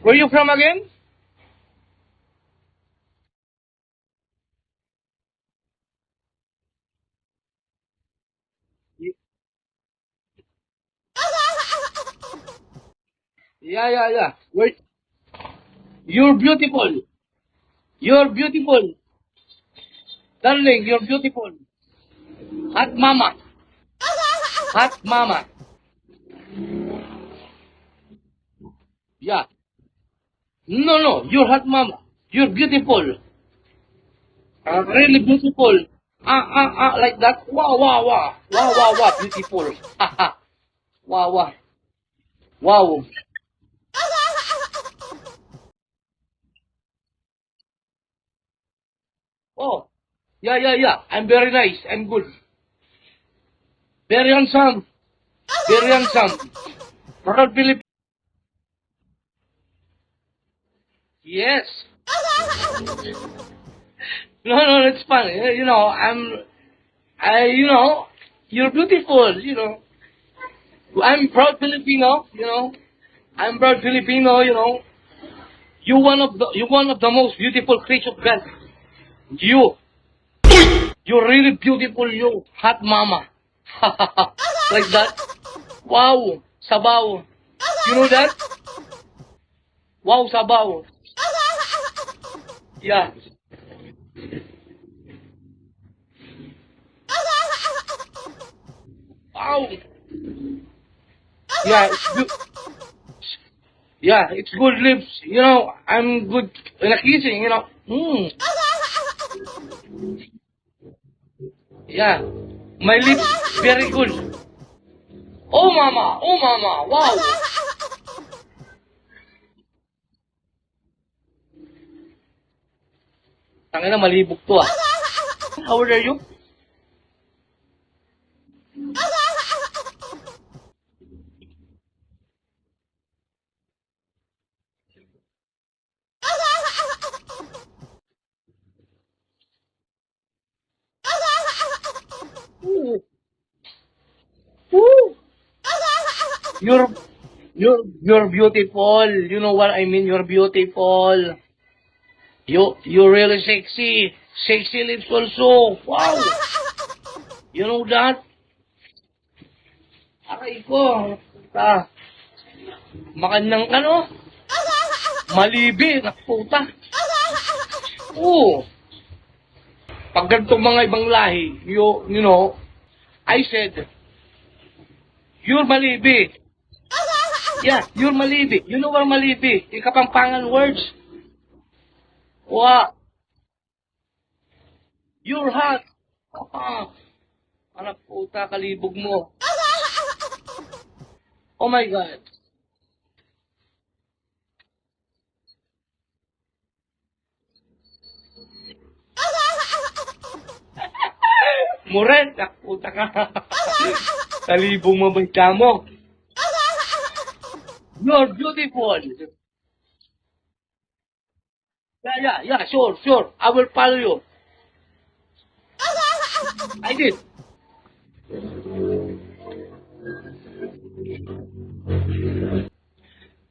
Where you from again? Y- Yeah. Where? You're beautiful. You're beautiful. Darling, you're beautiful. Hot mama. Hot mama. Yeah. No. You're hot mama. You're beautiful. Really beautiful. Like that. Wow. Beautiful. Wow. Wow. Oh. Yeah. I'm very nice. I'm good. Very handsome. Very handsome. Proud Philippines. Yes. No, it's fun. You're beautiful, I'm proud Filipino, I'm proud Filipino, you're one of the most beautiful creatures of God. You, you're really beautiful, you, hot mama. Like that. Wow, sabaw. You know that? Wow, sabaw. Yeah. Wow. Yeah, it's good lips. I'm good in a kissing. Yeah. My lips very good. Oh mama, wow. Tangina malibog to ah. How old are you? Ooh. Ooh. You're you're beautiful. You know what I mean? You're beautiful. You're really sexy. Sexy lips also. Wow. You know that? Aray ko. Ah, makanyang ano? Malibi. Nakputa. Oo. Pag ganitong mga ibang lahi, I said, you're malibi. Yeah, you're malibi. You know what malibi? Yung kapampangan words. Wow. You're hot. Ah, anak puta, kalibog mo. Oh my God. Muren, anak puta ka. Kalibog mo ba mo? You're beautiful. Yeah, sure. I will follow you. I did.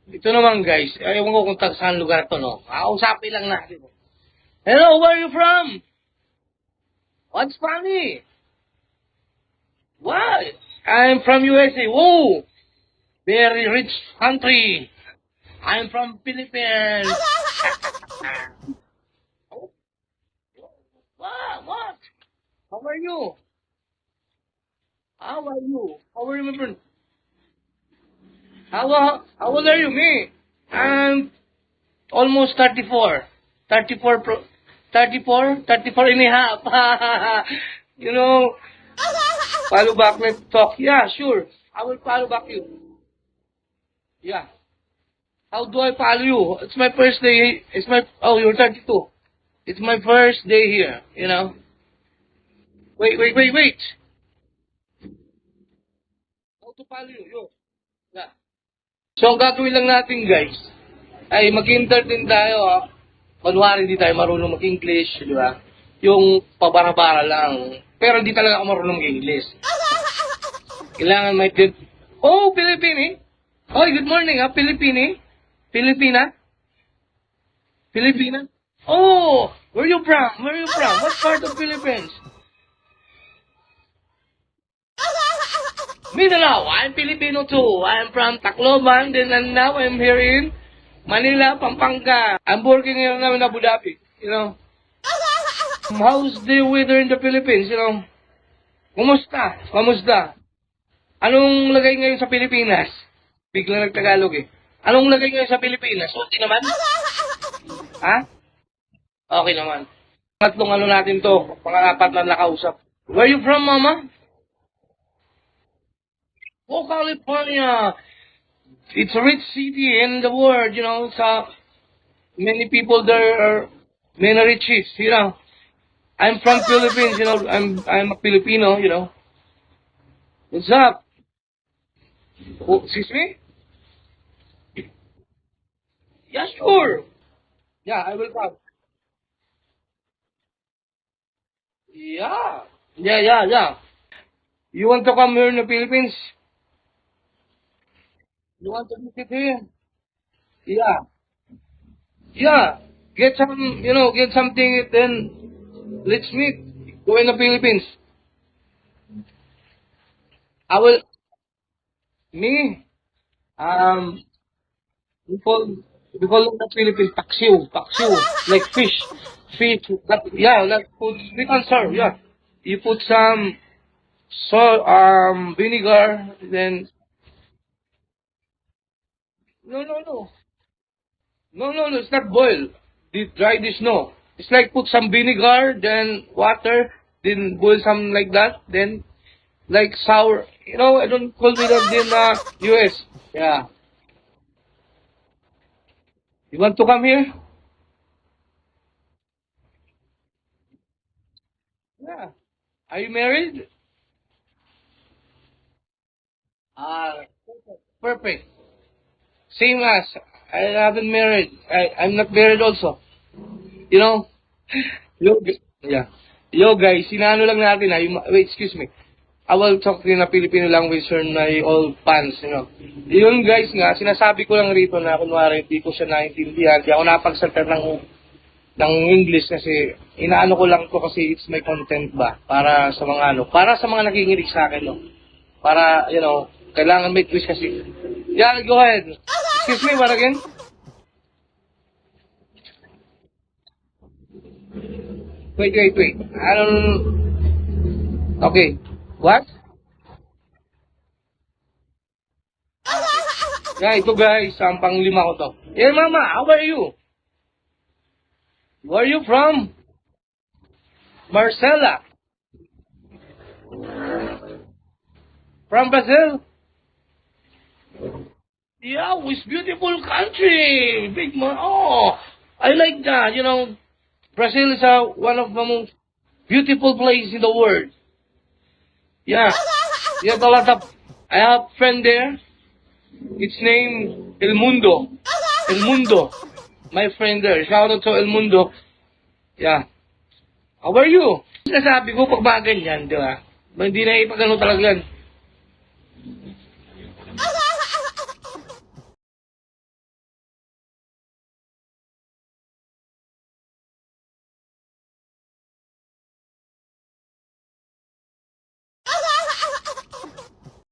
Ito naman guys, ewan ko kung saan lugar to, no? Kausapin lang natin. Hello, where are you from? What's funny? What? I'm from USA. Whoa! Very rich country. I'm from Philippines. Oh, what? How are you? How are you, my friend? How old are you, me? I'm almost 34. 34 pro, 34 and a half. you know, follow back my talk. Yeah, sure. I will follow back you. Yeah. How do I follow you? It's my first day. Oh, you're 32. It's my first day here. Wait. How to follow you? Yo. Yeah. So, ang gagawin lang natin, guys, ay mag-entertain tayo, ha. Kunwari, hindi tayo marunong mag-English, di ba? Yung pabara-bara lang. Pero hindi talaga ako marunong mag-English. Kailangan may... Oh, Pilipini. Oh, good morning, ha, Pilipini. Pilipina. Filipina? Oh, where you from? Where you from? What part of Philippines? Mindanao. I'm Filipino too. I'm from Tacloban, then and now I'm here in Manila, Pampanga. I'm working here now in Abu Dhabi. You know, how's the weather in the Philippines? You know, kumusta? Kamusta? Anong lagay ngayon sa Pilipinas? Biglang nagtagalog eh. Anong lagay ngayon sa Pilipinas? Okay naman? Ha? Okay naman. Tatlong ano natin to, pang-apat na nakausap. Where you from, Mama? Oh, California. It's a rich city in the world, you know. Many people there are many riches, you know. I'm from Philippines, you know. I'm a Filipino, you know. What's up? Oh, excuse me? Yeah, sure. Yeah, I will come. Yeah. Yeah. You want to come here in the Philippines? You want to visit here? Yeah. Yeah. Get some, you know, get something, then let's meet. Go in the Philippines. I will, me, um, we call, we call in the Philippines paksiw, like fish, yeah, like put, sweet and sour, yeah. You put some, vinegar, then, no. No, it's not boil. Deep dry dish, no. It's like put some vinegar, then water, then boil something like that, then like sour. You know, I don't call it that in US. Yeah. You want to come here? Yeah. Are you married? Ah, perfect. Same as I haven't married. I'm not married also. You know? Yo, yeah. Yo guys, sinano lang natin wait, excuse me. I will talk in a Filipino language for my all fans, you know. Yun guys nga, sinasabi ko lang rito na kunwari hindi ko siya naintindihan. Di ako napagsalta ng English kasi inaano ko lang to kasi it's my content ba. Para sa mga para sa mga nakikinig sa akin, no. Para, you know, kailangan may twist kasi. Yeah, go ahead. Excuse me, what again? Wait. I don't... Okay. What? Yeah, ito guys, ang panglima ko to. Yeah, Mama, how are you? Where are you from? Marcela. From Brazil? Yeah, it's beautiful country. Big man. Oh, I like that. You know, Brazil is one of the most beautiful places in the world. Yeah. You have a lot of... I have a friend there. It's named El Mundo. El Mundo. My friend there. Shout out to El Mundo. Yeah. How are you? Sinasabi ko pag mga ganyan, di ba? Hindi na ipagano talaga yan.